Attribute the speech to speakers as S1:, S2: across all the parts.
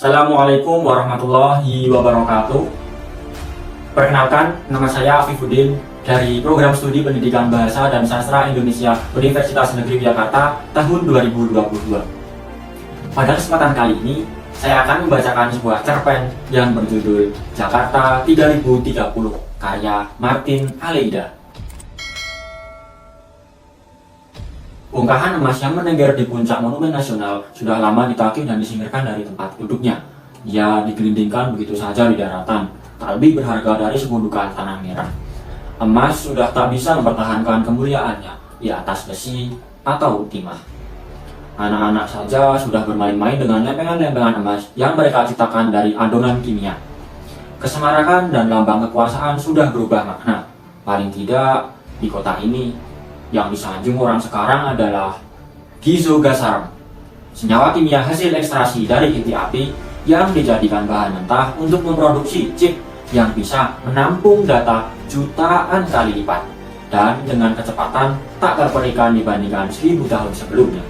S1: Assalamualaikum warahmatullahi wabarakatuh. Perkenalkan, nama saya Afifuddin dari Program Studi Pendidikan Bahasa dan Sastra Indonesia Universitas Negeri Yogyakarta tahun 2022. Pada kesempatan kali ini, saya akan membacakan sebuah cerpen yang berjudul Jakarta 3030 karya Martin Aleida. Bongkahan emas yang menengger di puncak Monumen Nasional sudah lama ditakih dan disingkirkan dari tempat duduknya. Ia digelindingkan begitu saja di daratan, tak lebih berharga dari segundukan tanah merah. Emas sudah tak bisa mempertahankan kemuliaannya di atas besi atau timah. Anak-anak saja sudah bermain-main dengan lempengan-lempengan emas yang mereka ciptakan dari adonan kimia. Kesemarakan dan lambang kekuasaan sudah berubah makna. Paling tidak di kota ini, yang disanjung orang sekarang adalah Gizogasaram, senyawa kimia hasil ekstraksi dari inti api yang dijadikan bahan mentah untuk memproduksi chip yang bisa menampung data jutaan kali lipat dan dengan kecepatan tak terperikan dibandingkan 1000 tahun sebelumnya.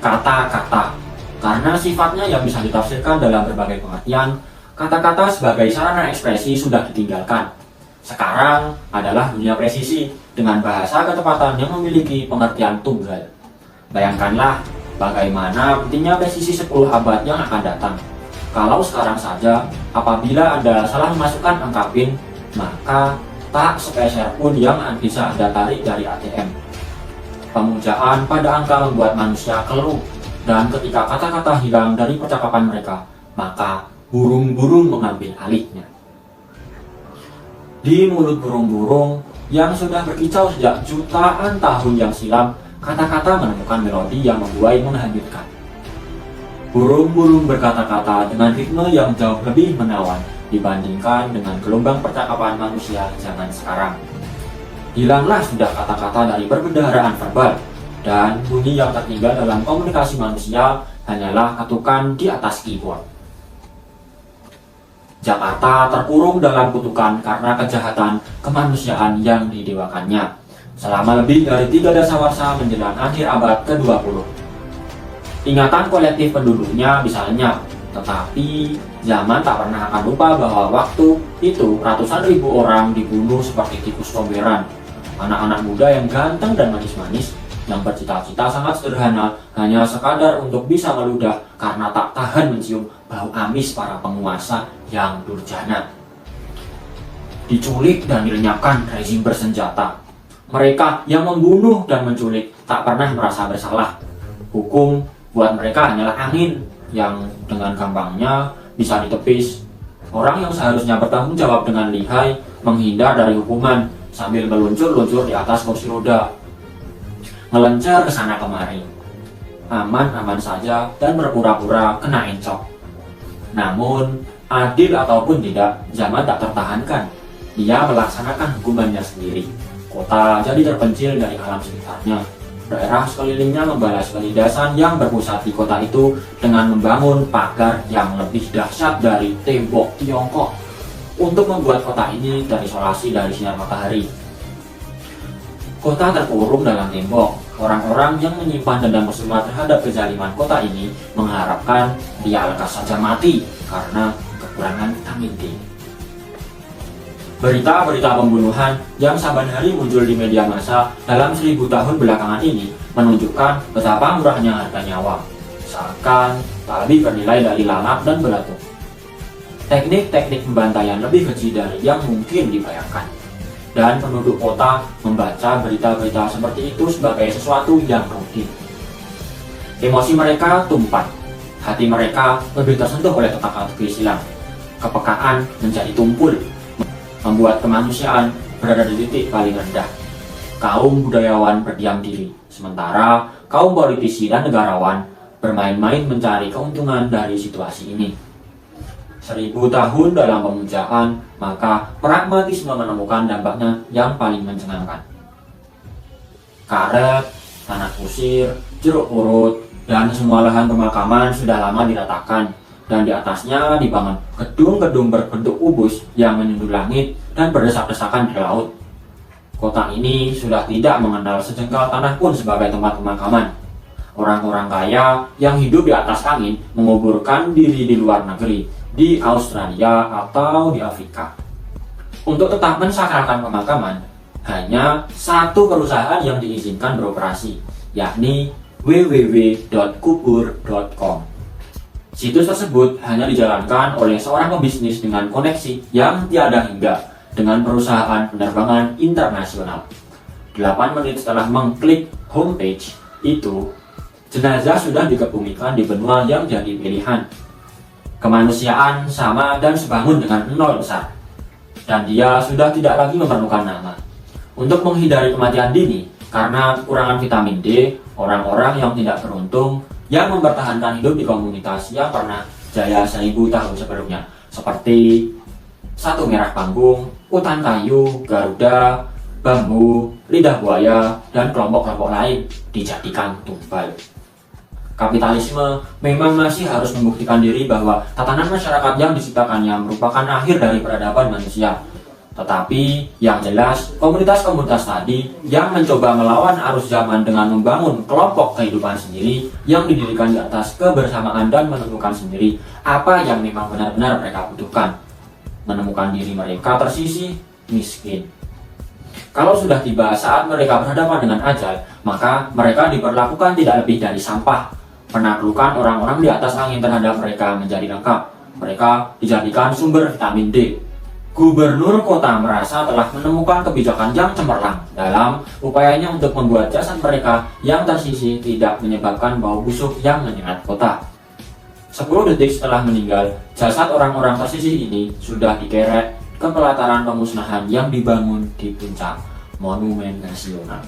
S1: Kata-kata, karena sifatnya yang bisa ditafsirkan dalam berbagai pengertian, kata-kata sebagai sarana ekspresi sudah ditinggalkan. Sekarang adalah dunia presisi dengan bahasa ketepatan yang memiliki pengertian tunggal. Bayangkanlah bagaimana pentingnya presisi 10 abad yang akan datang. Kalau sekarang saja, apabila Anda salah memasukkan angka PIN, maka tak sepeser pun yang bisa Anda tarik dari ATM. Pemujaan pada angka membuat manusia keluh, dan ketika kata-kata hilang dari percakapan mereka, maka burung-burung mengambil alihnya. Di mulut burung-burung yang sudah berkicau sejak jutaan tahun yang silam, kata-kata menemukan melodi yang membuai menghanyutkan. Burung-burung berkata-kata dengan ritme yang jauh lebih menawan dibandingkan dengan gelombang percakapan manusia zaman sekarang. Hilanglah sudah kata-kata dari perbendaharaan verbal, dan bunyi yang tertinggal dalam komunikasi manusia hanyalah ketukan di atas keyboard. Jakarta terkurung dalam kutukan karena kejahatan kemanusiaan yang didewakannya selama lebih dari 3 dasawarsa menjelang akhir abad ke-20. Ingatan kolektif penduduknya bisa lenyap, tetapi zaman tak pernah akan lupa bahwa waktu itu ratusan ribu orang dibunuh seperti tikus comberan. Anak-anak muda yang ganteng dan manis-manis, yang bercita-cita sangat sederhana, hanya sekadar untuk bisa meludah karena tak tahan mencium bau amis para penguasa yang durjana. Diculik dan dilenyapkan rezim bersenjata. Mereka yang membunuh dan menculik tak pernah merasa bersalah. Hukum buat mereka hanyalah angin yang dengan gampangnya bisa ditepis. Orang yang seharusnya bertanggung jawab dengan lihai menghindar dari hukuman sambil meluncur-luncur di atas kursi roda, melencar ke sana kemari, aman-aman saja dan berpura-pura kena encok. Namun, adil ataupun tidak, zaman tak tertahankan. Dia melaksanakan hukumannya sendiri. Kota jadi terpencil dari alam sekitarnya. Daerah sekelilingnya membalas penindasan yang berpusat di kota itu dengan membangun pagar yang lebih dahsyat dari tembok Tiongkok untuk membuat kota ini terisolasi dari sinar matahari. Kota terkurung dalam tembok. Orang-orang yang menyimpan dendam mesuma terhadap kezaliman kota ini mengharapkan dia lekas saja mati karena kekurangan vitamin D. Berita-berita pembunuhan yang saban hari muncul di media massa dalam 1000 tahun belakangan ini menunjukkan betapa murahnya harga nyawa, seakan tak lebih bernilai dari lalat dan belatung. Teknik-teknik pembantaian lebih keji dari yang mungkin dibayangkan. Dan penduduk kota membaca berita-berita seperti itu sebagai sesuatu yang rutin. Emosi mereka tumpah, hati mereka lebih tersentuh oleh teka-teki silam. Kepekaan menjadi tumpul, membuat kemanusiaan berada di titik paling rendah. Kaum budayawan berdiam diri, sementara kaum politisi dan negarawan bermain-main mencari keuntungan dari situasi ini. 1000 tahun dalam pemujaan, maka pragmatisme menemukan dampaknya yang paling mencengangkan. Karet, tanah kusir, jeruk purut, dan semua lahan pemakaman sudah lama diratakan, dan di atasnya dibangun gedung-gedung berbentuk kubus yang menyundul langit dan berdesak-desakan di laut. Kota ini sudah tidak mengenal sejengkal tanah pun sebagai tempat pemakaman. orang-orang kaya yang hidup di atas angin menguburkan diri di luar negeri, di Australia atau di Afrika. Untuk tetap mensakralkan pemakaman, hanya satu perusahaan yang diizinkan beroperasi, yakni www.kubur.com. Situs tersebut hanya dijalankan oleh seorang pebisnis dengan koneksi yang tiada hingga dengan perusahaan penerbangan internasional. 8 menit setelah mengklik homepage itu, jenazah sudah dikebumikan di benua yang jadi pilihan. Kemanusiaan sama dan sebangun dengan nol besar, dan dia sudah tidak lagi memerlukan nama. Untuk menghindari kematian dini karena kekurangan vitamin D, orang-orang yang tidak beruntung yang mempertahankan hidup di komunitas yang pernah jaya 1000 tahun sebelumnya, seperti Satu Merah Panggung, Utan Kayu, Garuda, Bambu, Lidah Buaya, dan kelompok-kelompok lain dijadikan tumbal. Kapitalisme memang masih harus membuktikan diri bahwa tatanan masyarakat yang diciptakannya merupakan akhir dari peradaban manusia. Tetapi yang jelas, komunitas-komunitas tadi yang mencoba melawan arus zaman dengan membangun kelompok kehidupan sendiri yang didirikan di atas kebersamaan dan menemukan sendiri apa yang memang benar-benar mereka butuhkan. Menemukan diri mereka tersisih, miskin. Kalau sudah tiba saat mereka berhadapan dengan ajal, maka mereka diperlakukan tidak lebih dari sampah. Penaklukan orang-orang di atas angin terhadap mereka menjadi lengkap. Mereka dijadikan sumber vitamin D. Gubernur kota merasa telah menemukan kebijakan yang cemerlang dalam upayanya untuk membuat jasad mereka yang tersisih tidak menyebabkan bau busuk yang menyengat kota. 10 detik setelah meninggal, jasad orang-orang tersisih ini sudah dikerek ke pelataran pemusnahan yang dibangun di puncak Monumen Nasional.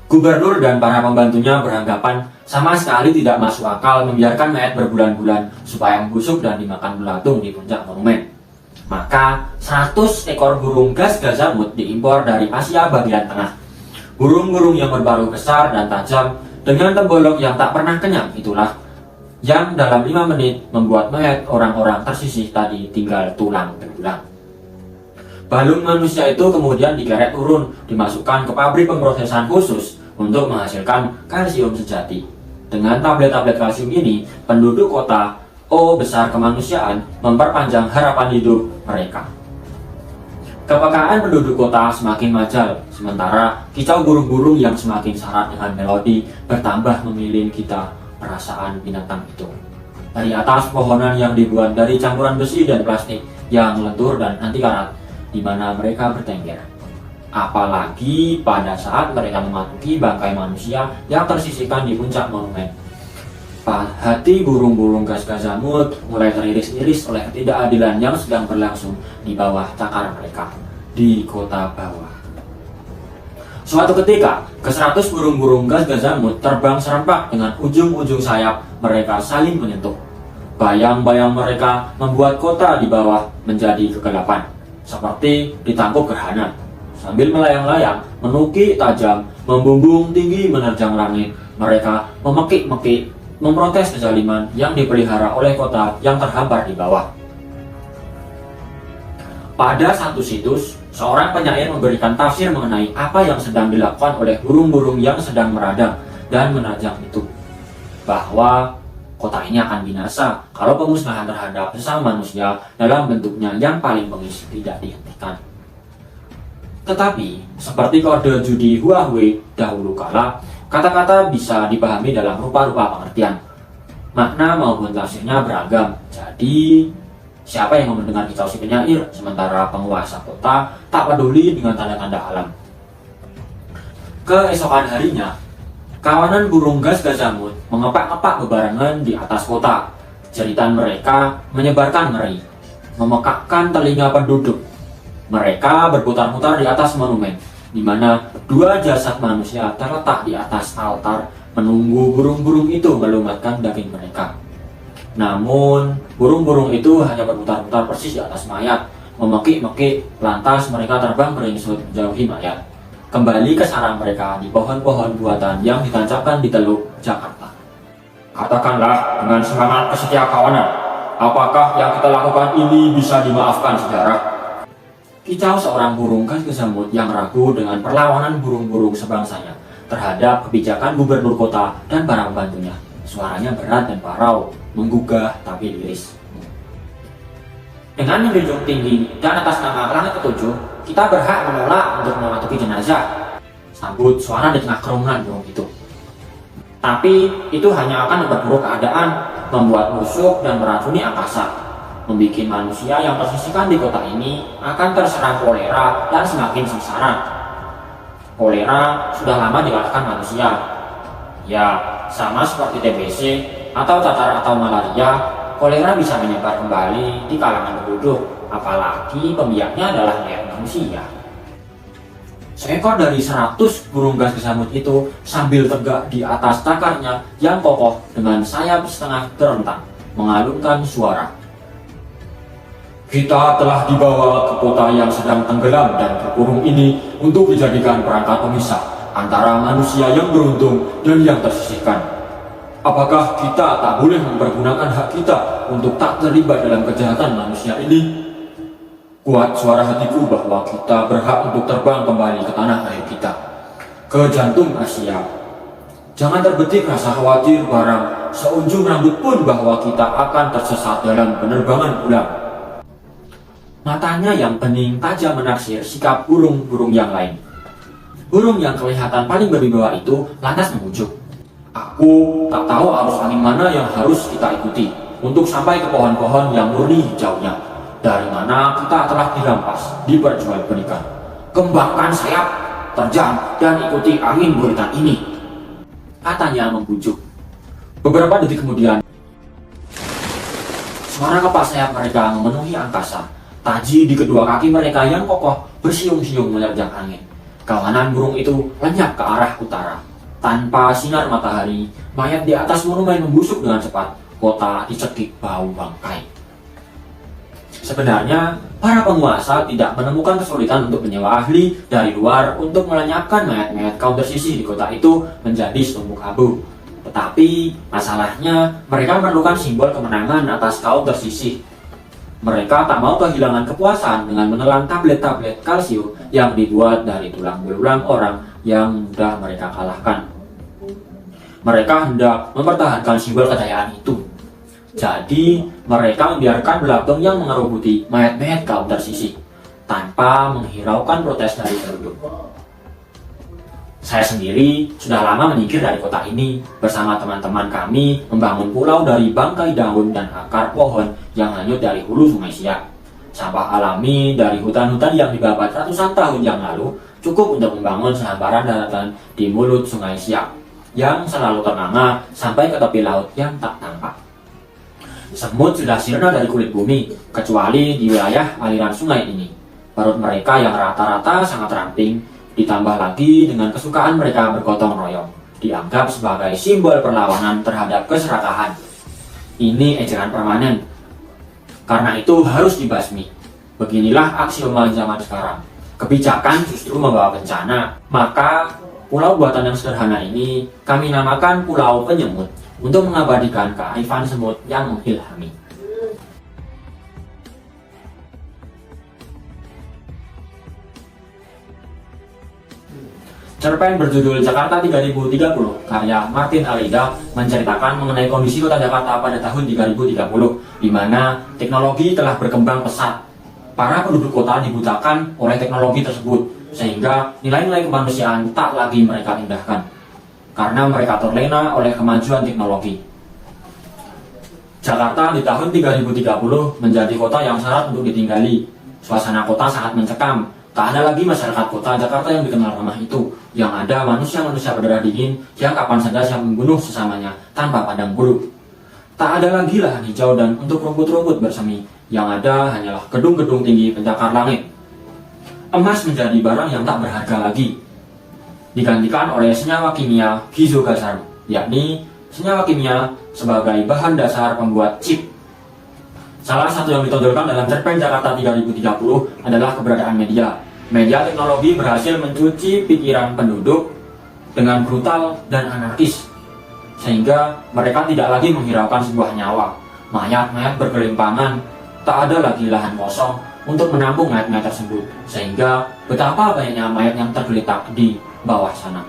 S1: Gubernur dan para pembantunya beranggapan sama sekali tidak masuk akal membiarkan mayat berbulan-bulan supaya membusuk dan dimakan belatung di puncak monumen. Maka 100 ekor burung gazgazamut diimpor dari Asia bagian tengah. Burung-burung yang berparuh besar dan tajam dengan tembolok yang tak pernah kenyang itulah yang dalam 5 menit membuat mayat orang-orang tersisih tadi tinggal tulang belulang. Balung manusia itu kemudian dikerek turun, dimasukkan ke pabrik pemrosesan khusus untuk menghasilkan kalsium sejati. Dengan tablet-tablet kalsium ini, penduduk kota O besar kemanusiaan memperpanjang harapan hidup mereka. Kepekaan penduduk kota semakin majal, sementara kicau burung-burung yang semakin syarat dengan melodi bertambah memilih kita perasaan binatang itu. Dari atas pohonan yang dibuat dari campuran besi dan plastik yang lentur dan anti karat, di mana mereka bertengger. Apalagi pada saat mereka memasuki bangkai manusia yang tersisihkan di puncak monumen. Hati burung-burung gazgazamut mulai teriris-iris oleh ketidakadilan yang sedang berlangsung di bawah cakar mereka, di kota bawah. Suatu ketika, ke-100 burung-burung gazgazamut terbang serempak dengan ujung-ujung sayap mereka saling menyentuh. Bayang-bayang mereka membuat kota di bawah menjadi kegelapan, seperti ditangkap gerhana. Sambil melayang-layang, menukik tajam, membumbung tinggi menerjang langit, mereka memekik-mekik, memprotes kezaliman yang dipelihara oleh kota yang terhampar di bawah. Pada satu situs, seorang penyair memberikan tafsir mengenai apa yang sedang dilakukan oleh burung-burung yang sedang meradang dan menajam itu. Bahwa kota ini akan binasa kalau pemusnahan terhadap sesama manusia dalam bentuknya yang paling bengis tidak dihentikan. Tetapi, seperti kode judi Huawei dahulu kala, kata-kata bisa dipahami dalam rupa-rupa pengertian. Makna maupun tafsirnya beragam. Jadi, siapa yang mau mendengar kicau si penyair, sementara penguasa kota tak peduli dengan tanda-tanda alam. Keesokan harinya, kawanan burung gazgazamut mengepak-ngepak bebarengan di atas kota. Jeritan mereka menyebarkan ngeri, memekakkan telinga penduduk. Mereka berputar-putar di atas monumen, di mana 2 jasad manusia terletak di atas altar, menunggu burung-burung itu melumatkan daging mereka. Namun, burung-burung itu hanya berputar-putar persis di atas mayat, memekik-mekik, lantas mereka terbang beringsut menjauhi mayat. Kembali ke sarang mereka di pohon-pohon buatan yang ditancapkan di Teluk Jakarta. Katakanlah dengan semangat kesetiakawanan, apakah yang kita lakukan ini bisa dimaafkan sejarah? Kicau seorang burung gazgazamut yang ragu dengan perlawanan burung-burung sebangsanya terhadap kebijakan gubernur kota dan para pembantunya. Suaranya berat dan parau, menggugah tapi liris. Dengan menjunjung tinggi dan atas nama langit ketujuh, kita berhak menolak untuk mematuhi jenazah. Sambut suara di tengah kerumunan burung itu. Tapi itu hanya akan memperburuk keadaan, membuat busuk dan meracuni angkasa, membuat manusia yang tersisihkan di kota ini akan terserang kolera dan semakin sengsara. Kolera sudah lama dikalahkan manusia. Ya, sama seperti TBC atau cacar atau malaria, kolera bisa menyebar kembali di kalangan penduduk, apalagi pembiaknya adalah manusia. Seekor dari 100 burung gas kesamut itu sambil tegak di atas takarnya yang kokoh dengan sayap setengah terentak, mengalunkan suara. Kita telah dibawa ke kota yang sedang tenggelam dan terkurung ini untuk dijadikan perangkat pemisah antara manusia yang beruntung dan yang tersisihkan. Apakah kita tak boleh mempergunakan hak kita untuk tak terlibat dalam kejahatan manusia ini? Kuat suara hatiku bahwa kita berhak untuk terbang kembali ke tanah air kita, ke jantung Asia. Jangan terbetik rasa khawatir barang seunjung rambut pun bahwa kita akan tersesat dalam penerbangan pulang. Matanya yang bening tajam menaksir sikap burung-burung yang lain. Burung yang kelihatan paling berwibawa itu lantas mengujuk. Aku tak tahu arus angin mana yang harus kita ikuti untuk sampai ke pohon-pohon yang murni hijaunya. Dari mana kita telah dirampas, diperjualbelikan. Kembangkan sayap, terjang, dan ikuti angin buritan ini, katanya membujuk. Beberapa detik kemudian, suara kepak sayap mereka memenuhi angkasa. Taji di kedua kaki mereka yang kokoh bersiung-siung menerjang angin. Kawanan burung itu lenyap ke arah utara. Tanpa sinar matahari, mayat di atas monumen membusuk dengan cepat. Kota dicekik bau bangkai. Sebenarnya, para penguasa tidak menemukan kesulitan untuk menyewa ahli dari luar untuk melenyapkan mayat-mayat kaum tersisih di kota itu menjadi setumpuk abu. Tetapi, masalahnya mereka memerlukan simbol kemenangan atas kaum tersisih. Mereka tak mau kehilangan kepuasan dengan menelan tablet-tablet kalsium yang dibuat dari tulang belulang orang yang mudah mereka kalahkan. Mereka hendak mempertahankan simbol kejayaan itu. Jadi, mereka membiarkan belatung yang mengerubuti mayat-mayat kaum tersisih, tanpa menghiraukan protes dari penduduk. Saya sendiri sudah lama menyingkir dari kota ini, bersama teman-teman kami membangun pulau dari bangkai daun dan akar pohon yang hanyut dari hulu Sungai Siak. Sampah alami dari hutan-hutan yang dibabat ratusan tahun yang lalu cukup untuk membangun sehamparan daratan di mulut Sungai Siak, yang selalu ternganga sampai ke tepi laut yang tak tampak. Semut sudah sirna dari kulit bumi, kecuali di wilayah aliran sungai ini. Perut mereka yang rata-rata sangat ramping, ditambah lagi dengan kesukaan mereka bergotong royong, dianggap sebagai simbol perlawanan terhadap keserakahan. Ini ejekan permanen, karena itu harus dibasmi. Beginilah aksioma zaman sekarang. Kebijakan justru membawa bencana, maka pulau buatan yang sederhana ini kami namakan Pulau Penyemut, untuk mengabadikan kearifan semut yang mengilhami. Cerpen berjudul Jakarta 3030 karya Martin Almeida menceritakan mengenai kondisi kota Jakarta pada tahun 3030, di mana teknologi telah berkembang pesat. Para penduduk kota dibutakan oleh teknologi tersebut, sehingga nilai-nilai kemanusiaan tak lagi mereka indahkan, karena mereka terlena oleh kemajuan teknologi. Jakarta di tahun 3030 menjadi kota yang syarat untuk ditinggali. Suasana kota sangat mencekam. Tak ada lagi masyarakat kota Jakarta yang dikenal ramah itu. Yang ada manusia-manusia berdarah dingin yang kapan saja siap membunuh sesamanya tanpa pandang bulu. Tak ada lagi lahan hijau dan untuk rumput-rumput bersemi. Yang ada hanyalah gedung-gedung tinggi pencakar langit. Emas menjadi barang yang tak berharga lagi, digantikan oleh senyawa kimia gizogasan, yakni senyawa kimia sebagai bahan dasar pembuat chip. Salah satu yang ditonjolkan dalam cerpen Jakarta 3030 adalah keberadaan media. Media teknologi berhasil mencuci pikiran penduduk dengan brutal dan anarkis, sehingga mereka tidak lagi menghiraukan sebuah nyawa. Mayat-mayat bergelimpangan, tak ada lagi lahan kosong untuk menampung mayat-mayat tersebut, sehingga betapa banyaknya mayat yang tergeletak di bawah sana.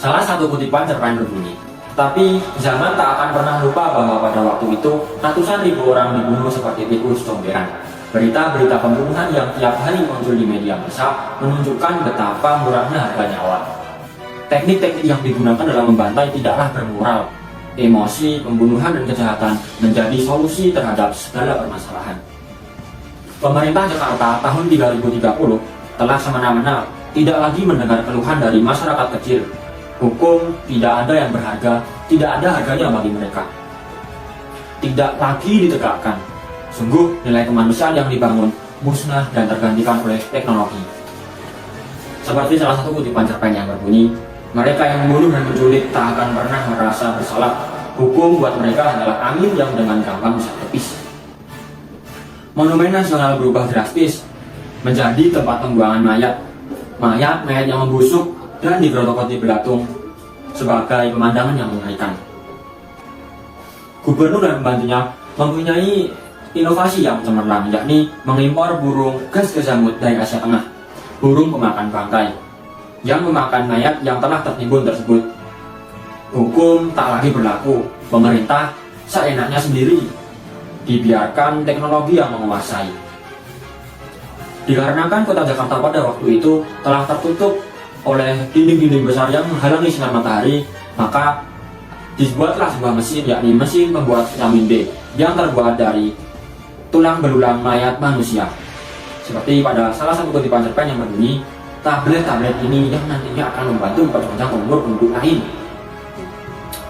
S1: Salah satu kutipan cerpen berbunyi, tapi zaman tak akan pernah lupa bahwa pada waktu itu ratusan ribu orang dibunuh seperti tikus comberan. Berita-berita pembunuhan yang tiap hari muncul di media massa menunjukkan betapa murahnya harga nyawa. Teknik-teknik yang digunakan dalam membantai tidaklah bermoral. Emosi, pembunuhan, dan kejahatan menjadi solusi terhadap segala permasalahan. Pemerintah Jakarta tahun 2030 telah semena-mena tidak lagi mendengar keluhan dari masyarakat kecil. Hukum tidak ada yang berharga, tidak ada harganya bagi mereka. Tidak lagi ditegakkan. Sungguh nilai kemanusiaan yang dibangun musnah dan tergantikan oleh teknologi. Seperti salah satu kutipan cerpen yang berbunyi, mereka yang membunuh dan menculik tak akan pernah merasa bersalah. Hukum buat mereka adalah angin yang dengan gampang bisa tepis. Monumen nasional berubah drastis menjadi tempat pembuangan mayat. Mayat yang membusuk dan digerotokoti belatung sebagai pemandangan yang mengerikan. Gubernur dan pembantunya mempunyai inovasi yang cemerlang, yakni mengimpor burung gas gazamut dari Asia Tengah, burung pemakan bangkai, yang memakan mayat yang telah tertimbun tersebut. Hukum tak lagi berlaku, pemerintah seenaknya sendiri, dibiarkan teknologi yang menguasai. Dikarenakan kota Jakarta pada waktu itu telah tertutup oleh dinding-dinding besar yang menghalangi sinar matahari, maka dibuatlah sebuah mesin, yakni mesin pembuat vitamin D yang terbuat dari tulang belulang mayat manusia. Seperti pada salah satu kutipan cerpen yang berbunyi, tablet-tablet ini yang nantinya akan membantu memperpanjang umur penduduk lain.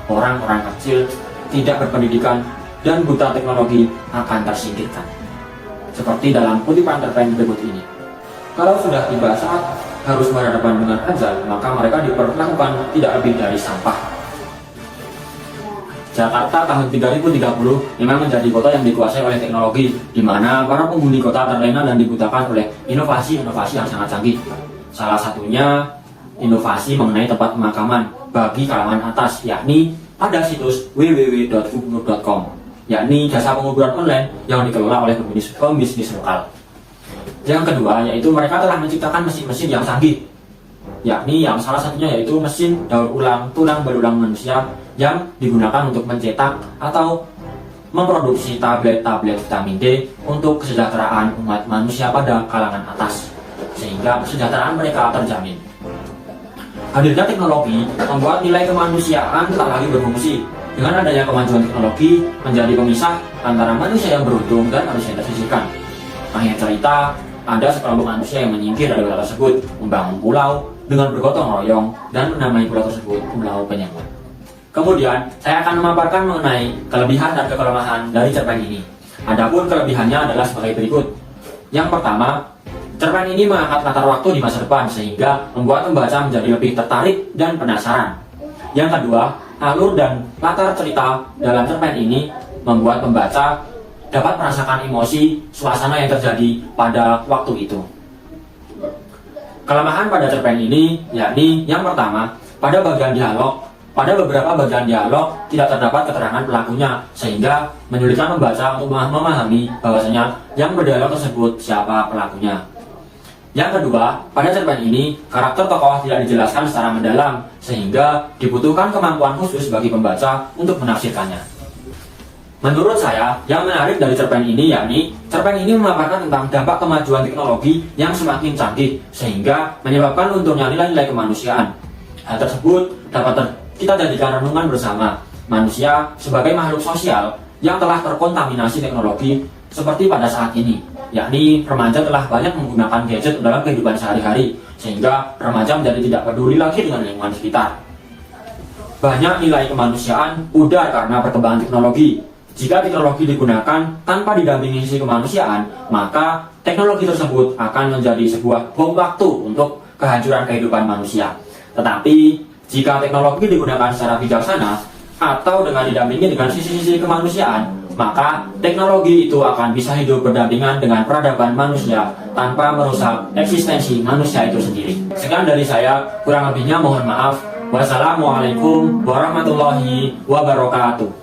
S1: Orang-orang kecil, tidak berpendidikan, dan buta teknologi akan tersingkirkan. Seperti dalam kutipan cerpen berikut ini. Kalau sudah tiba saat harus berhadapan dengan ajal, maka mereka diperlakukan tidak lebih dari sampah. Jakarta tahun 2030 memang menjadi kota yang dikuasai oleh teknologi, di mana para penghuni kota terlena dan dibutakan oleh inovasi-inovasi yang sangat canggih. Salah satunya inovasi mengenai tempat pemakaman bagi kalangan atas, yakni ada situs www.kubur.com, yakni jasa penguburan online yang dikelola oleh pembisnis lokal. Yang kedua, yaitu mereka telah menciptakan mesin-mesin yang canggih, yakni yang salah satunya yaitu mesin daur ulang tulang belulang manusia yang digunakan untuk mencetak atau memproduksi tablet-tablet vitamin D untuk kesejahteraan umat manusia pada kalangan atas, sehingga kesejahteraan mereka terjamin. Hadirnya teknologi membuat nilai kemanusiaan tak lagi berfungsi. Dengan adanya kemajuan teknologi menjadi pemisah antara manusia yang beruntung dan manusia yang tersisihkan. Akhir cerita, ada sekelompok manusia yang menyingkir dari pulau tersebut, membangun pulau dengan bergotong royong dan menamai pulau tersebut Pulau Penyengat. Kemudian, saya akan memaparkan mengenai kelebihan dan kelemahan dari cerpen ini. Adapun kelebihannya adalah sebagai berikut. Yang pertama, cerpen ini mengangkat latar waktu di masa depan sehingga membuat pembaca menjadi lebih tertarik dan penasaran. Yang kedua, alur dan latar cerita dalam cerpen ini membuat pembaca dapat merasakan emosi suasana yang terjadi pada waktu itu. Kelemahan pada cerpen ini yakni yang pertama, pada beberapa bagian dialog tidak terdapat keterangan pelakunya sehingga menyulitkan pembaca untuk memahami bahwasanya yang berdialog tersebut siapa pelakunya. Yang kedua, pada cerpen ini karakter tokoh tidak dijelaskan secara mendalam sehingga dibutuhkan kemampuan khusus bagi pembaca untuk menafsirkannya. Menurut saya, yang menarik dari cerpen ini yakni cerpen ini memaparkan tentang dampak kemajuan teknologi yang semakin canggih sehingga menyebabkan lunturnya nilai-nilai kemanusiaan. Hal tersebut dapat kita jadikan renungan bersama manusia sebagai makhluk sosial yang telah terkontaminasi teknologi seperti pada saat ini, yakni remaja telah banyak menggunakan gadget dalam kehidupan sehari-hari sehingga remaja menjadi tidak peduli lagi dengan lingkungan sekitar. Banyak nilai kemanusiaan pudar karena perkembangan teknologi. Jika teknologi digunakan tanpa didampingi sisi kemanusiaan, maka teknologi tersebut akan menjadi sebuah bom waktu untuk kehancuran kehidupan manusia. Tetapi jika teknologi digunakan secara bijaksana atau dengan didampingi dengan sisi-sisi kemanusiaan, maka teknologi itu akan bisa hidup berdampingan dengan peradaban manusia tanpa merusak eksistensi manusia itu sendiri. Sekian dari saya, kurang lebihnya mohon maaf. Wassalamualaikum warahmatullahi wabarakatuh.